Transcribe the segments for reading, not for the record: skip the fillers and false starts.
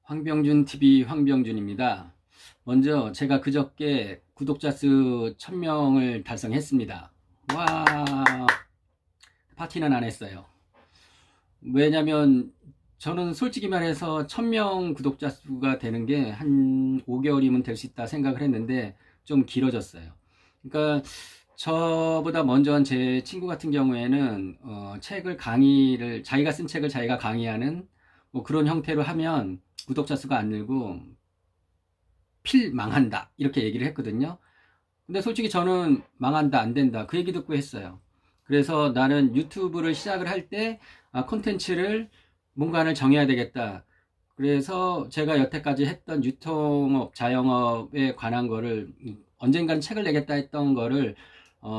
황병준 TV 황병준입니다. 먼저 제가 그저께 구독자 수 1000명을 달성했습니다. 와, 파티는 안 했어요. 왜냐면 저는 솔직히 말해서 1000명 구독자 수가 되는 게 한 5개월이면 될 수 있다 생각을 했는데 좀 길어졌어요. 그러니까 저보다 먼저 한 제 친구 같은 경우에는 강의를 자기가 쓴 책을 자기가 강의하는 뭐 그런 형태로 하면 구독자 수가 안 늘고 필 망한다 이렇게 얘기를 했거든요. 근데 솔직히 저는 망한다 안 된다 그 얘기 듣고 했어요. 그래서 나는 유튜브를 시작을 할 때 콘텐츠를 뭔가를 정해야 되겠다. 그래서 제가 여태까지 했던 유통업, 자영업에 관한 거를 언젠가는 책을 내겠다 했던 거를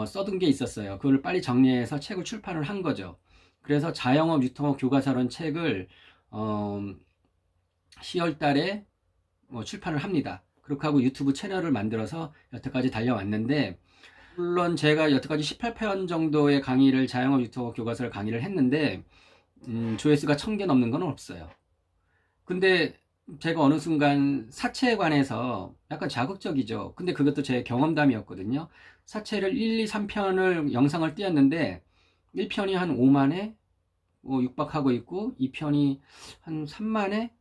써둔 게 있었어요. 그걸 빨리 정리해서 책을 출판을 한 거죠. 그래서 자영업, 유통업 교과서라는 책을 10월 달에 출판을 합니다. 그렇게 하고 유튜브 채널을 만들어서 여태까지 달려왔는데, 물론 제가 여태까지 18편 정도의 강의를 자영업 유튜브 교과서를 강의를 했는데 조회수가 1000개 넘는 건 없어요. 근데 제가 어느 순간 사채에 관해서 약간 자극적이죠. 근데 그것도 제 경험담이었거든요. 사채를 1, 2, 3편을 영상을 띄웠는데 1편이 한 5만에 육박하고 있고 2편이 한 3만에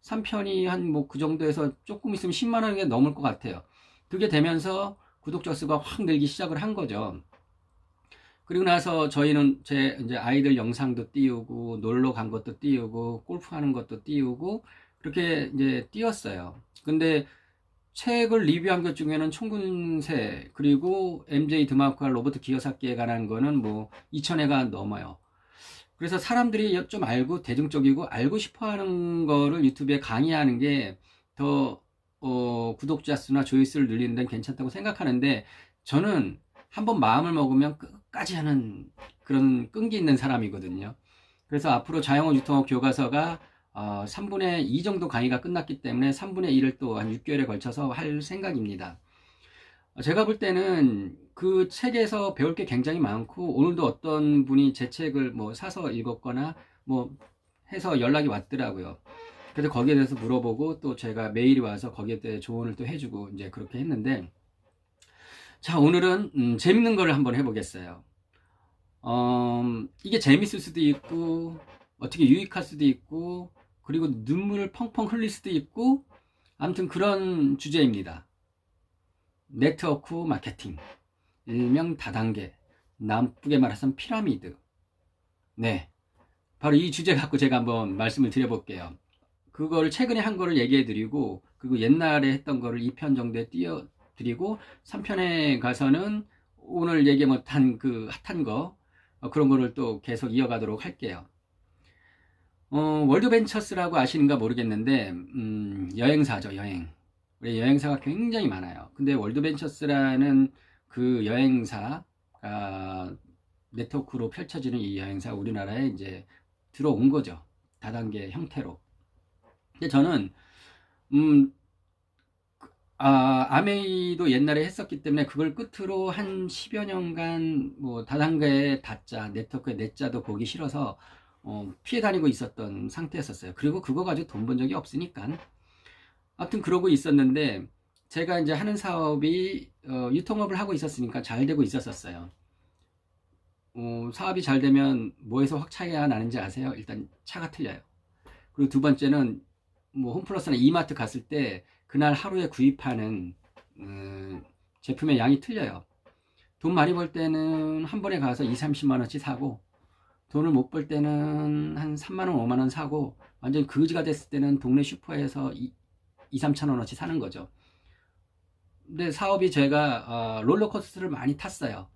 3편이 한 뭐 그 정도에서 조금 있으면 10만 원이 넘을 것 같아요. 그게 되면서 구독자 수가 확 늘기 시작을 한 거죠. 그리고 나서 저희는 제 이제 아이들 영상도 띄우고 놀러 간 것도 띄우고 골프하는 것도 띄우고 그렇게 이제 띄웠어요. 근데 책을 리뷰한 것 중에는 총군세 그리고 MJ 드마크와 로버트 기요사키에 관한 거는 뭐 2000회가 넘어요. 그래서 사람들이 좀 알고 대중적이고 알고 싶어 하는 거를 유튜브에 강의하는 게 더 구독자 수나 조회수를 늘리는 데는 괜찮다고 생각하는데 저는 한번 마음을 먹으면 끝까지 하는 그런 끈기 있는 사람이거든요. 그래서 앞으로 자영업 유통업 교과서가 3분의 2 정도 강의가 끝났기 때문에 3분의 1을 또 한 6개월에 걸쳐서 할 생각입니다. 제가 볼 때는 그 책에서 배울 게 굉장히 많고 오늘도 어떤 분이 제 책을 뭐 사서 읽었거나 뭐 해서 연락이 왔더라고요. 그래서 거기에 대해서 물어보고 또 제가 메일이 와서 거기에 대해 조언을 또 해주고 이제 그렇게 했는데, 자, 오늘은 재밌는 거를 한번 해보겠어요. 이게 재밌을 수도 있고 어떻게 유익할 수도 있고 그리고 눈물을 펑펑 흘릴 수도 있고 아무튼 그런 주제입니다. 네트워크 마케팅, 일명 다단계, 나쁘게 말해서 피라미드. 네, 바로 이 주제 갖고 제가 한번 말씀을 드려볼게요. 그거를 최근에 한 거를 얘기해 드리고 그리고 옛날에 했던 거를 2편 정도에 띄워 드리고 3편에 가서는 오늘 얘기 못한 그 핫한 거 그런 거를 또 계속 이어가도록 할게요. 월드벤처스라고 아시는가 모르겠는데 여행사죠. 여행. 우리 여행사가 굉장히 많아요. 근데 월드벤처스라는 그 여행사 네트워크로 펼쳐지는 이 여행사 우리나라에 이제 들어온 거죠. 다단계 형태로. 근데 저는 음, 아메이도 옛날에 했었기 때문에 그걸 끝으로 한 10여 년간 뭐 다단계의 다자, 네트워크의 네자도 보기 싫어서 피해 다니고 있었던 상태였었어요. 그리고 그거 가지고 돈 번 적이 없으니까. 아무튼 그러고 있었는데 제가 이제 하는 사업이 유통업을 하고 있었으니까 잘 되고 있었어요. 사업이 잘 되면 뭐에서 확 차이가 나는지 아세요? 일단 차가 틀려요. 그리고 두 번째는 뭐 홈플러스나 이마트 갔을 때 그날 하루에 구입하는 제품의 양이 틀려요. 돈 많이 벌 때는 한 번에 가서 2, 30만 원치 사고 돈을 못 벌 때는 한 3만 원, 5만 원 사고 완전 거지가 됐을 때는 동네 슈퍼에서 2, 3천 원어치 사는 거죠. 근데 사업이 제가 롤러코스터를 많이 탔어요.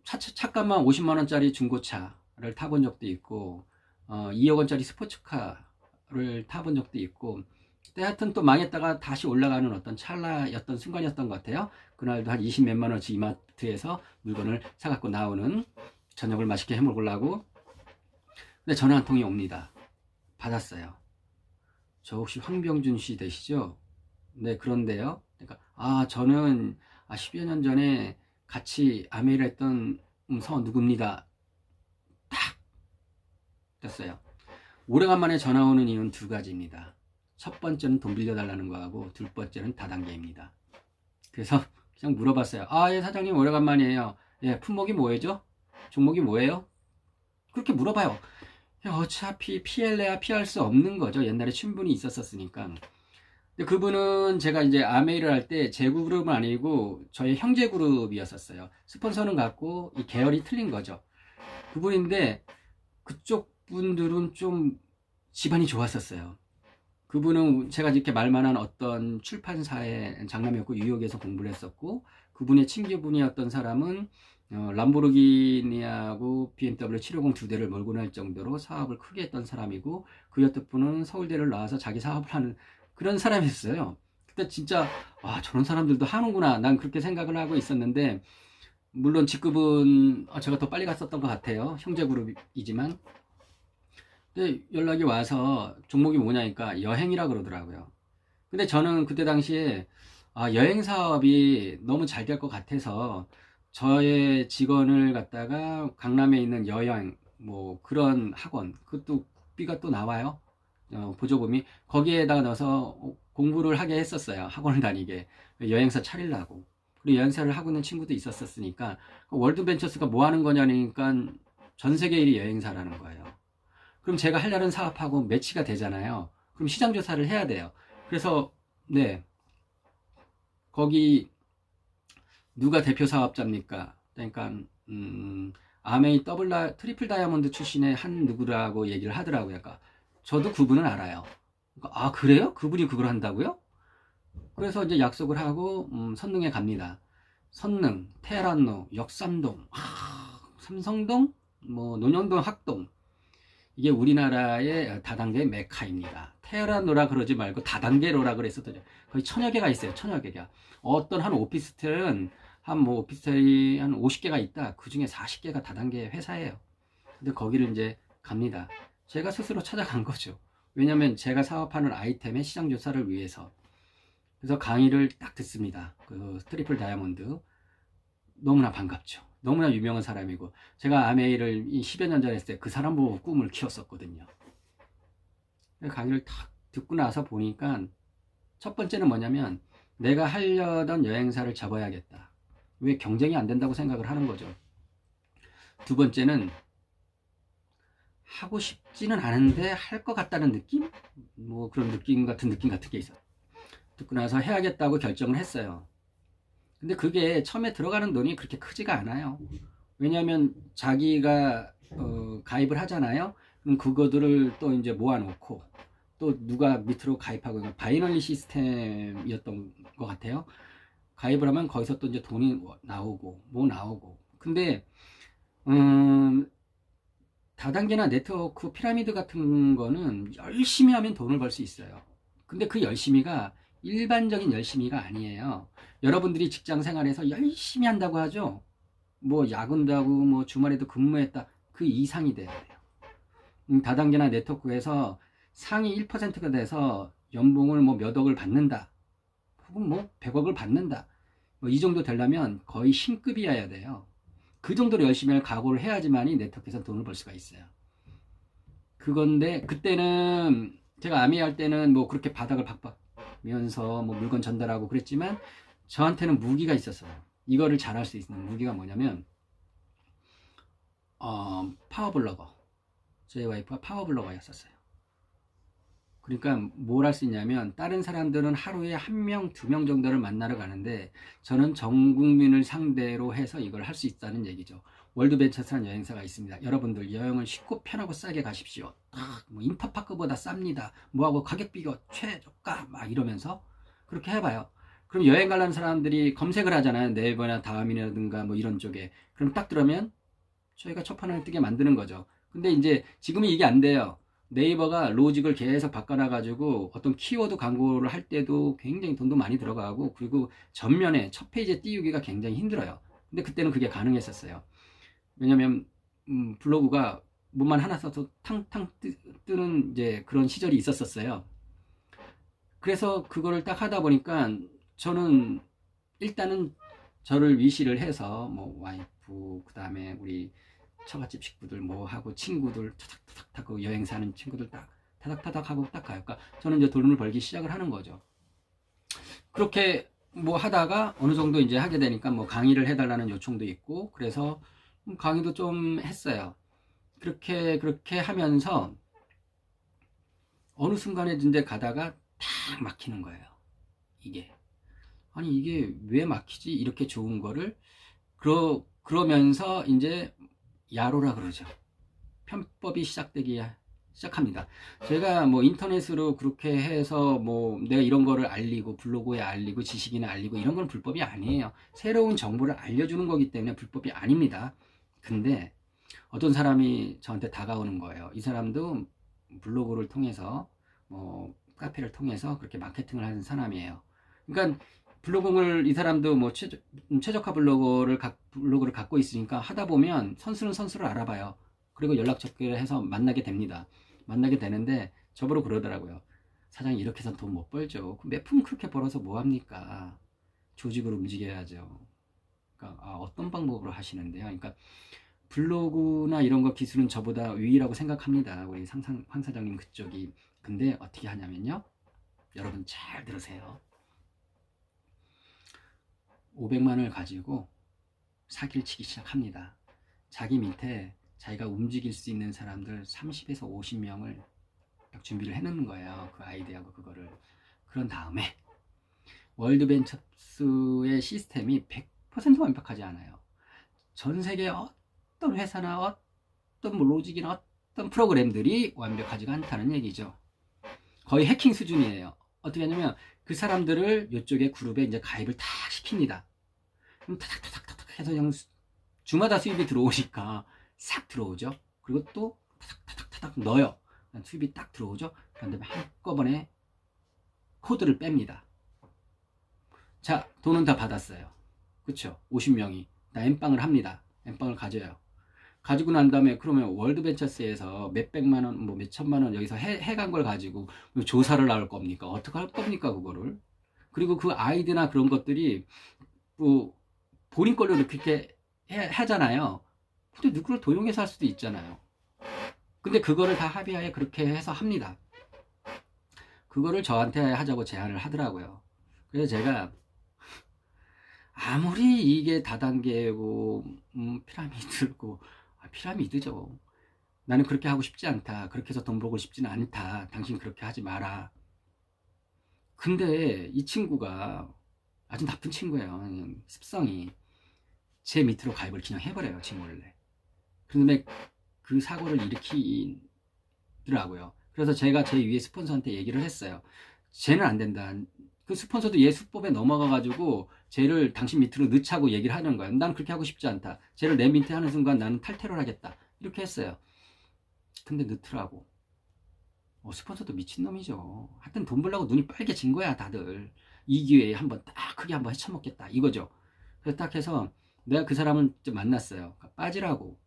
차값만 50만 원짜리 중고차를 타본 적도 있고 2억 원짜리 스포츠카를 타본 적도 있고 근데 하여튼 또 망했다가 다시 올라가는 어떤 찰나였던 순간이었던 것 같아요. 그날도 한 20 몇만 원치 이마트에서 물건을 사갖고 나오는 저녁을 맛있게 해먹으려고. 근데 전화 한 통이 옵니다. 받았어요. 저 혹시 황병준 씨 되시죠? 네, 그런데요. 그러니까 저는 10여 년 전에 같이 아메이를 했던 성우 누구입니다. 딱 됐어요. 오래간만에 전화 오는 이유는 두 가지입니다. 첫 번째는 돈 빌려달라는 거하고 둘 번째는 다단계입니다. 그래서 그냥 물어봤어요. 아, 예, 사장님 오래간만이에요. 예, 품목이 뭐예요? 종목이 뭐예요? 그렇게 물어봐요. 어차피 피할래야 피할 수 없는 거죠. 옛날에 친분이 있었으니까. 근데 그분은 제가 이제 아메이를 할 때 제 그룹은 아니고 저희 형제 그룹이었었어요. 스폰서는 같고 이 계열이 틀린 거죠. 그분인데 그쪽 분들은 좀 집안이 좋았었어요. 그분은 제가 이렇게 말만한 어떤 출판사의 장남이었고 뉴욕에서 공부를 했었고, 그분의 친구분이었던 사람은 람보르기니하고 BMW 750 두 대를 몰고 날 정도로 사업을 크게 했던 사람이고, 그 옆에 분은 서울대를 나와서 자기 사업을 하는 그런 사람이었어요. 그때 진짜 저런 사람들도 하는구나, 난 그렇게 생각을 하고 있었는데, 물론 직급은 제가 더 빨리 갔었던 것 같아요. 형제 그룹이지만. 근데 연락이 와서 종목이 뭐냐니까 여행이라 그러더라고요. 근데 저는 그때 당시에 여행 사업이 너무 잘 될 것 같아서 저의 직원을 갖다가 강남에 있는 여행 뭐 그런 학원, 그것도 국비가 또 나와요. 보조금이 거기에다가 넣어서 공부를 하게 했었어요. 학원을 다니게 여행사 차리려고. 그리고 여행사를 하고 있는 친구도 있었으니까 월드벤처스가 뭐 하는 거냐니까 전 세계 1위 여행사라는 거예요. 그럼 제가 하려는 사업하고 매치가 되잖아요. 그럼 시장 조사를 해야 돼요. 그래서 네, 거기 누가 대표 사업자입니까? 그러니까 아메이 트리플 다이아몬드 출신의 한 누구라고 얘기를 하더라고요. 그러니까 저도 그분은 알아요. 그러니까, 그래요? 그분이 그걸 한다고요? 그래서 이제 약속을 하고 선릉에 갑니다. 선릉, 테란로, 역삼동, 삼성동, 뭐 논현동, 학동, 이게 우리나라의 다단계 메카입니다. 테라노라 그러지 말고 다단계로라 그랬었거든요. 거의 1000여 개가 있어요. 1000여 개가. 어떤 한 오피스텔은 오피스텔이 한 50개가 있다. 그 중에 40개가 다단계 회사예요. 근데 거기를 이제 갑니다. 제가 스스로 찾아간 거죠. 왜냐면 제가 사업하는 아이템의 시장 조사를 위해서. 그래서 강의를 딱 듣습니다. 그 트리플 다이아몬드. 너무나 반갑죠. 너무나 유명한 사람이고, 제가 아메이를 10여 년 전에 했을 때 그 사람 보고 꿈을 키웠었거든요. 강의를 딱 듣고 나서 보니까 첫 번째는 뭐냐면 내가 하려던 여행사를 접어야겠다. 왜 경쟁이 안 된다고 생각을 하는 거죠. 두 번째는 하고 싶지는 않은데 할 것 같다는 느낌? 뭐 그런 느낌 같은 게 있어요. 듣고 나서 해야겠다고 결정을 했어요. 근데 그게 처음에 들어가는 돈이 그렇게 크지가 않아요. 왜냐하면 자기가 가입을 하잖아요. 그럼 그거들을 또 이제 모아놓고 또 누가 밑으로 가입하고, 바이너리 시스템이었던 것 같아요. 가입을 하면 거기서 또 이제 돈이 나오고 뭐 나오고. 근데 다단계나 네트워크 피라미드 같은 거는 열심히 하면 돈을 벌 수 있어요. 근데 그 열심히가 일반적인 열심히가 아니에요. 여러분들이 직장 생활에서 열심히 한다고 하죠. 뭐 야근도 하고 뭐 주말에도 근무했다. 그 이상이 돼야 돼요. 다단계나 네트워크에서 상위 1%가 돼서 연봉을 뭐 몇 억을 받는다. 혹은 뭐 100억을 받는다. 뭐 이 정도 되려면 거의 신급이어야 돼요. 그 정도로 열심히 할 각오를 해야지만이 네트워크에서 돈을 벌 수가 있어요. 그건데 그때는 제가 아미 할 때는 뭐 그렇게 바닥을 박박면서 뭐 물건 전달하고 그랬지만 저한테는 무기가 있었어요. 이거를 잘할 수 있는 무기가 뭐냐면 파워블로거. 저희 와이프가 파워블로거였었어요. 그러니까 뭘 할 수 있냐면 다른 사람들은 하루에 1명, 2명 정도를 만나러 가는데 저는 전 국민을 상대로 해서 이걸 할 수 있다는 얘기죠. 월드벤처스라는 여행사가 있습니다. 여러분들 여행을 쉽고 편하고 싸게 가십시오. 뭐 인터파크보다 쌉니다. 뭐하고 가격 비교 최저가 막 이러면서 그렇게 해봐요. 그럼 여행 가려는 사람들이 검색을 하잖아요. 네이버나 다음이라든가 뭐 이런 쪽에. 그럼 딱 들으면 저희가 첫 판을 뜨게 만드는 거죠. 근데 이제 지금은 이게 안 돼요. 네이버가 로직을 계속 바꿔놔가지고 어떤 키워드 광고를 할 때도 굉장히 돈도 많이 들어가고, 그리고 전면에 첫 페이지에 띄우기가 굉장히 힘들어요. 근데 그때는 그게 가능했었어요. 왜냐면 블로그가 뭐만 하나 써도 탕탕 뜨는 이제 그런 시절이 있었어요. 그래서 그거를 딱 하다 보니까 저는 일단은 저를 위시를 해서 뭐 와이프, 그 다음에 우리 처갓집 식구들 뭐 하고 친구들 타닥타닥 하고 여행사는 친구들 딱 타닥타닥 하고 딱 가요. 그러니까 저는 이제 돈을 벌기 시작을 하는 거죠. 그렇게 뭐 하다가 어느 정도 이제 하게 되니까 뭐 강의를 해달라는 요청도 있고, 그래서 강의도 좀 했어요. 그렇게 하면서 어느 순간에 이제 가다가 탁 막히는 거예요. 이게. 아니, 이게 왜 막히지? 이렇게 좋은 거를. 그러면서 이제 야로라 그러죠. 편법이 시작합니다. 제가 뭐 인터넷으로 그렇게 해서 뭐 내가 이런 거를 알리고 블로그에 알리고 지식인에 알리고 이런 건 불법이 아니에요. 새로운 정보를 알려주는 거기 때문에 불법이 아닙니다. 근데 어떤 사람이 저한테 다가오는 거예요. 이 사람도 블로그를 통해서 뭐 카페를 통해서 그렇게 마케팅을 하는 사람이에요. 그러니까 블로그를 이 사람도 뭐 최적화 블로그를 갖고 있으니까 하다 보면 선수는 선수를 알아봐요. 그리고 연락처를 해서 만나게 됩니다. 만나게 되는데 저보러 그러더라고요. 사장님, 이렇게 해서 돈 못 벌죠. 몇 푼 그렇게 벌어서 뭐 합니까? 조직을 움직여야죠. 그러니까 어떤 방법으로 하시는데요? 그러니까 블로그나 이런 거 기술은 저보다 위라고 생각합니다. 우리 황 사장님 그쪽이. 근데 어떻게 하냐면요. 여러분 잘 들으세요. 500만 원을 가지고 사기를 치기 시작합니다. 자기 밑에 자기가 움직일 수 있는 사람들 30에서 50명을 준비를 해놓는 거예요. 그 아이디어하고 그거를. 그런 다음에 월드벤처스의 시스템이 100% 완벽하지 않아요. 전 세계 어떤 회사나 어떤 뭐 로직이나 어떤 프로그램들이 완벽하지가 않다는 얘기죠. 거의 해킹 수준이에요. 어떻게 하냐면 그 사람들을 이쪽에 그룹에 이제 가입을 탁 시킵니다. 그럼 타닥타닥타닥 해서 그냥 주마다 수입이 들어오니까 싹 들어오죠. 그리고 또 타닥타닥타닥 넣어요. 수입이 딱 들어오죠. 그런 다음에 한꺼번에 코드를 뺍니다. 자, 돈은 다 받았어요. 그쵸? 50명이 다 엠빵을 합니다. 엠빵을 가져요. 가지고 난 다음에 그러면 월드벤처스에서 몇백만 원, 뭐 몇천만 원 여기서 해간 걸 가지고 조사를 나올 겁니까? 어떻게 할 겁니까? 그거를. 그리고 그 아이디나 그런 것들이 뭐 본인 걸로 이렇게 하잖아요. 근데 누구를 도용해서 할 수도 있잖아요. 근데 그거를 다 합의하에 그렇게 해서 합니다. 그거를 저한테 하자고 제안을 하더라고요. 그래서 제가 아무리 이게 다단계고 피라미드고 피라미드죠. 나는 그렇게 하고 싶지 않다. 그렇게 해서 돈 벌고 싶지는 않다. 당신 그렇게 하지 마라. 근데 이 친구가 아주 나쁜 친구예요. 습성이. 제 밑으로 가입을 그냥 해버려요. 지 몰래. 그런데 그 사고를 일으키더라고요. 그래서 제가 제 위에 스폰서한테 얘기를 했어요. 쟤는 안 된다. 그 스폰서도 얘 수법에 넘어가가지고 쟤를 당신 밑으로 넣자고 얘기를 하는 거예요. 난 그렇게 하고 싶지 않다. 쟤를 내 밑에 하는 순간 나는 탈퇴를 하겠다. 이렇게 했어요. 근데 넣더라고. 스폰서도 미친놈이죠. 하여튼 돈 벌려고 눈이 빨개진 거야, 다들. 이 기회에 한번 딱 크게 한번 헤쳐먹겠다. 이거죠. 그래서 딱 해서 내가 그 사람을 좀 만났어요. 빠지라고.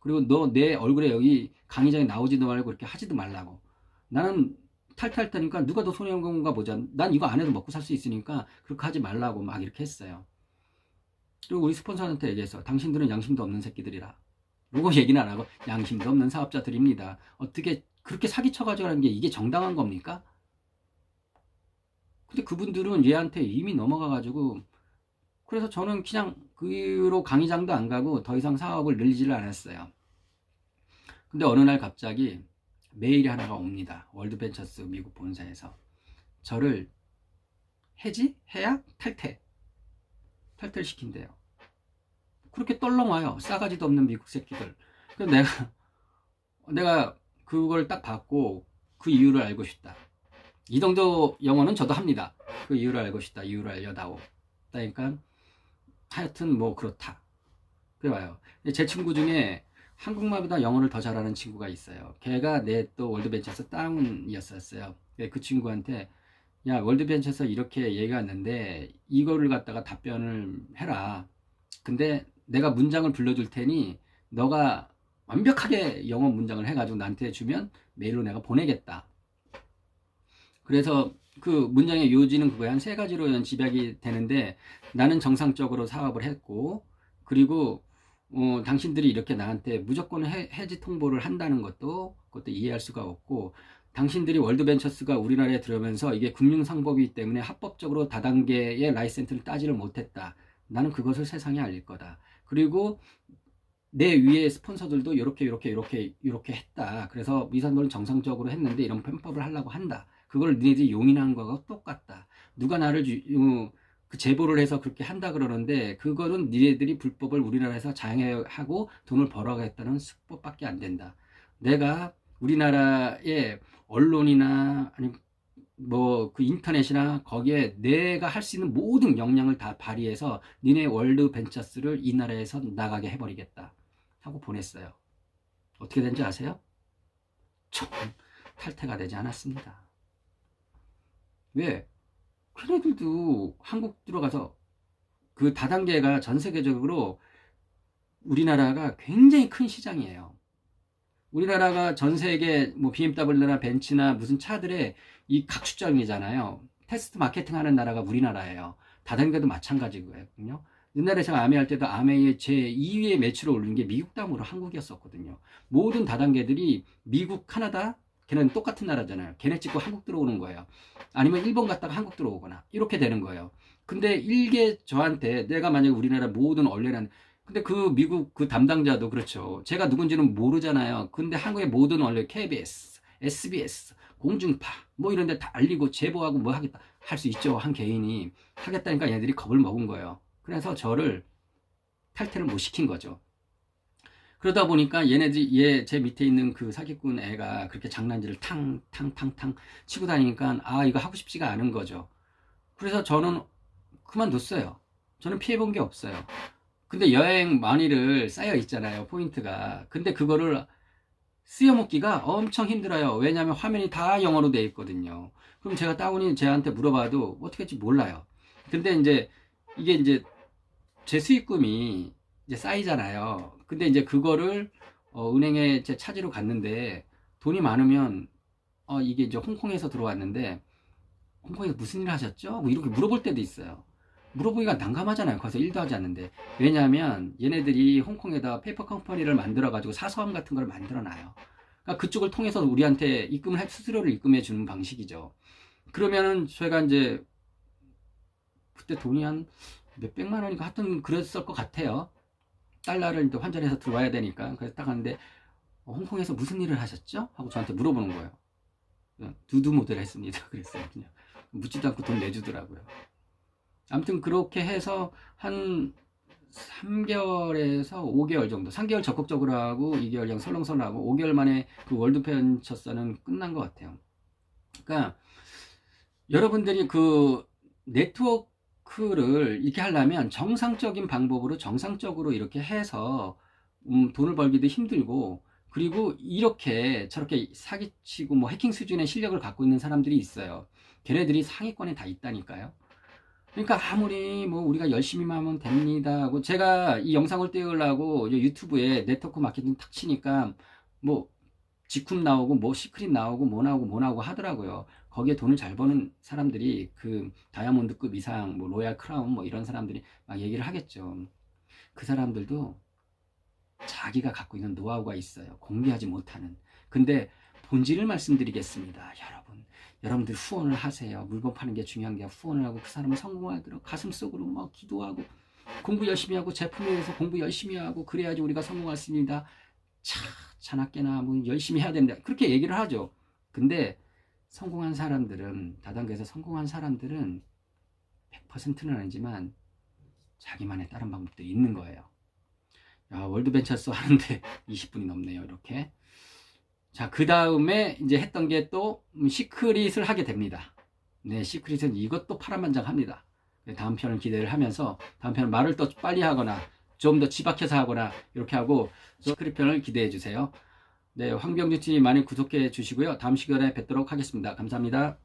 그리고 너 내 얼굴에 여기 강의장에 나오지도 말고 이렇게 하지도 말라고. 나는 탈퇴할 테니까 누가 더 손해본가 보자. 난 이거 안 해도 먹고 살 수 있으니까 그렇게 하지 말라고 막 이렇게 했어요. 그리고 우리 스폰서한테 얘기했어. 당신들은 양심도 없는 새끼들이라. 누구 얘기는 안 하고 양심도 없는 사업자들입니다. 어떻게 그렇게 사기쳐가지고 하는 게 이게 정당한 겁니까? 근데 그분들은 얘한테 이미 넘어가가지고, 그래서 저는 그냥 그로 강의장도 안 가고 더 이상 사업을 늘리지를 않았어요. 근데 어느 날 갑자기 메일이 하나가 옵니다. 월드벤처스 미국 본사에서 저를 해지? 해약? 탈퇴를 시킨대요. 그렇게 떨렁와요. 싸가지도 없는 미국 새끼들. 그래서 내가 그걸 딱 받고 그 이유를 알고 싶다. 이 정도 영어는 저도 합니다. 그 이유를 알고 싶다. 이유를 알려다오. 그러니까 하여튼 뭐 그렇다. 그래 와요. 제 친구 중에 한국말보다 영어를 더 잘하는 친구가 있어요. 걔가 내 또 월드벤처에서 다운이었었어요. 그 친구한테 야, 월드벤처에서 이렇게 얘기가 왔는데 이거를 갖다가 답변을 해라. 근데 내가 문장을 불러줄 테니 너가 완벽하게 영어 문장을 해가지고 나한테 주면 메일로 내가 보내겠다. 그래서 그 문장의 요지는 그거야. 한 3가지로 집약이 되는데 나는 정상적으로 사업을 했고, 그리고 당신들이 이렇게 나한테 무조건 해지 통보를 한다는 그것도 이해할 수가 없고, 당신들이 월드벤처스가 우리나라에 들어오면서 이게 금융상법이기 때문에 합법적으로 다단계의 라이센스를 따지를 못했다. 나는 그것을 세상에 알릴 거다. 그리고 내 위에 스폰서들도 이렇게 했다. 그래서 미산도는 정상적으로 했는데 이런 편법을 하려고 한다. 그걸 니네들이 용인한 거하고 똑같다. 누가 나를 그 제보를 해서 그렇게 한다 그러는데, 그거는 니네들이 불법을 우리나라에서 자행하고 돈을 벌어가겠다는 수법밖에 안 된다. 내가 우리나라의 언론이나 아니 뭐 그 인터넷이나 거기에 내가 할 수 있는 모든 역량을 다 발휘해서 니네 월드 벤처스를 이 나라에서 나가게 해버리겠다 하고 보냈어요. 어떻게 된지 아세요? 좀 탈퇴가 되지 않았습니다. 왜? 걔네들도 한국 들어가서 그 다단계가 전 세계적으로 우리나라가 굉장히 큰 시장이에요. 우리나라가 전 세계 뭐 BMW나 벤츠나 무슨 차들의 이 각축장이잖아요. 테스트 마케팅 하는 나라가 우리나라예요. 다단계도 마찬가지거든요. 옛날에 제가 아메 할 때도 아메의 제 2위의 매출을 올린 게 미국 다음으로 한국이었었거든요. 모든 다단계들이 미국, 카나다, 걔네는 똑같은 나라잖아요. 걔네 찍고 한국 들어오는 거예요. 아니면 일본 갔다가 한국 들어오거나 이렇게 되는 거예요. 근데 일개 저한테 내가 만약에 우리나라 모든 언론한, 근데 그 미국 그 담당자도 그렇죠. 제가 누군지는 모르잖아요. 근데 한국의 모든 언론, KBS, SBS, 공중파 뭐 이런 데 다 알리고 제보하고 뭐 하겠다 할 수 있죠. 한 개인이 하겠다니까 얘네들이 겁을 먹은 거예요. 그래서 저를 탈퇴를 못 시킨 거죠. 그러다 보니까 얘네들이 제 밑에 있는 그 사기꾼 애가 그렇게 장난질을 탕탕탕탕 치고 다니니까 이거 하고 싶지가 않은 거죠. 그래서 저는 그만뒀어요. 저는 피해본 게 없어요. 근데 여행 많이를 쌓여 있잖아요, 포인트가. 근데 그거를 쓰여먹기가 엄청 힘들어요. 왜냐하면 화면이 다 영어로 돼 있거든요. 그럼 제가 다운이 쟤한테 물어봐도 어떻게 할지 몰라요. 근데 이게 이제 제 수익금이 이제 쌓이잖아요. 근데 이제 그거를 은행에 제 차지로 갔는데, 돈이 많으면 이게 이제 홍콩에서 들어왔는데 홍콩에서 무슨 일 하셨죠? 뭐 이렇게 물어볼 때도 있어요. 물어보기가 난감하잖아요. 거기서 일도 하지 않는데. 왜냐하면 얘네들이 홍콩에다 페이퍼 컴퍼니를 만들어 가지고 사서함 같은 걸 만들어 놔요. 그러니까 그쪽을 통해서 우리한테 수수료를 입금해 주는 방식이죠. 그러면은 제가 이제 그때 돈이 한 몇백만 원인가 하여튼 그랬을 것 같아요. 달러를 이제 환전해서 들어와야 되니까. 그래서 딱 하는데 홍콩에서 무슨 일을 하셨죠? 하고 저한테 물어보는 거예요. 두두 모델 했습니다. 그랬어요. 그냥 묻지도 않고 돈 내주더라고요. 아무튼 그렇게 해서 한 3개월에서 5개월 정도, 3개월 적극적으로 하고 2개월 그냥 설렁설렁 하고 5개월 만에 그 월드벤처스는 끝난 것 같아요. 그러니까 여러분들이 그 네트워크를 이렇게 하려면 정상적인 방법으로 정상적으로 이렇게 해서 돈을 벌기도 힘들고, 그리고 이렇게 저렇게 사기치고 뭐 해킹 수준의 실력을 갖고 있는 사람들이 있어요. 걔네들이 상위권에 다 있다니까요. 그러니까 아무리 뭐 우리가 열심히만 하면 됩니다 하고, 제가 이 영상을 띄우려고 유튜브에 네트워크 마케팅 탁 치니까 뭐 직쿰 나오고 뭐 시크릿 나오고 뭐 나오고 하더라고요. 거기에 돈을 잘 버는 사람들이 그 다이아몬드급 이상 뭐 로얄 크라운 뭐 이런 사람들이 막 얘기를 하겠죠. 그 사람들도 자기가 갖고 있는 노하우가 있어요. 공개하지 못하는. 근데 본질을 말씀드리겠습니다. 여러분들 후원을 하세요. 물건 파는 게 중요한 게 후원을 하고 그 사람을 성공하도록 가슴속으로 막 기도하고 공부 열심히 하고 제품에 대해서 공부 열심히 하고 그래야지 우리가 성공할 수 있습니다. 자나깨나 뭐 열심히 해야 됩니다. 그렇게 얘기를 하죠. 근데 성공한 사람들은, 다단계에서 성공한 사람들은 100%는 아니지만 자기만의 다른 방법들이 있는 거예요. 월드벤처스 하는데 20분이 넘네요. 이렇게. 자, 그 다음에 이제 했던 게 또 시크릿을 하게 됩니다. 네, 시크릿은 이것도 파란만장합니다. 다음 편을 기대를 하면서 다음 편은 말을 또 빨리 하거나 좀 더 치박해서 하거나 이렇게 하고 시크릿 편을 기대해 주세요. 네, 황병주 TV 많이 구독해 주시고요. 다음 시간에 뵙도록 하겠습니다. 감사합니다.